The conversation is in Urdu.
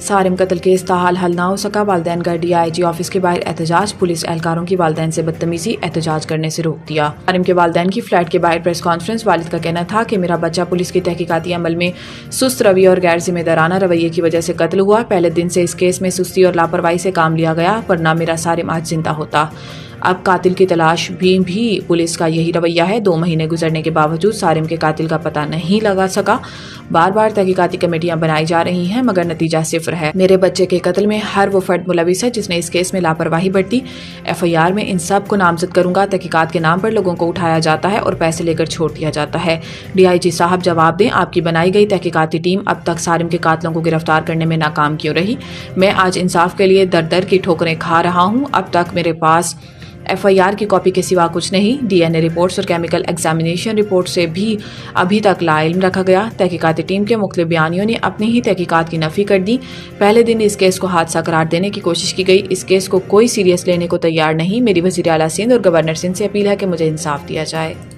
سارم قتل کیس تاحال حل نہ ہو سکا، والدین کا DIG آفس کے باہر احتجاج، پولیس اہلکاروں کی والدین سے بدتمیزی، احتجاج کرنے سے روک دیا۔ سارم کے والدین کی فلیٹ کے باہر پریس کانفرنس، والد کا کہنا تھا کہ میرا بچہ پولیس کی تحقیقاتی عمل میں سست رویے اور غیر ذمہ دارانہ رویے کی وجہ سے قتل ہوا۔ پہلے دن سے اس کیس میں سستی اور لاپرواہی سے کام لیا گیا، ورنہ میرا سارم آج زندہ ہوتا۔ اب قاتل کی تلاش بھی پولیس کا یہی رویہ ہے۔ 2 مہینے گزرنے کے باوجود سارم کے قاتل کا پتہ نہیں لگا سکا۔ بار بار تحقیقاتی کمیٹیاں بنائی جا رہی ہیں مگر نتیجہ صفر ہے۔ میرے بچے کے قتل میں ہر وہ فرد ملوث ہے جس نے اس کیس میں لاپرواہی برتی۔ FIR میں ان سب کو نامزد کروں گا۔ تحقیقات کے نام پر لوگوں کو اٹھایا جاتا ہے اور پیسے لے کر چھوڑ دیا جاتا ہے۔ DIG صاحب جواب دیں، آپ کی بنائی گئی تحقیقاتی ٹیم اب تک سارم کے قاتلوں کو گرفتار کرنے میں ناکام کیوں رہی؟ میں آج انصاف کے لیے در در کی ٹھوکریں کھا رہا ہوں۔ اب تک میرے پاس FIR کی کاپی کے سوا کچھ نہیں۔ DNA رپورٹس اور کیمیکل ایگزامینیشن رپورٹ سے بھی ابھی تک لا علم رکھا گیا۔ تحقیقاتی ٹیم کے مختلف بیانیوں نے اپنی ہی تحقیقات کی نفی کر دی۔ پہلے دن اس کیس کو حادثہ قرار دینے کی کوشش کی گئی۔ اس کیس کو کوئی سیریس لینے کو تیار نہیں۔ میری وزیر اعلیٰ سندھ اور گورنر سندھ سے اپیل ہے کہ مجھے انصاف دیا جائے۔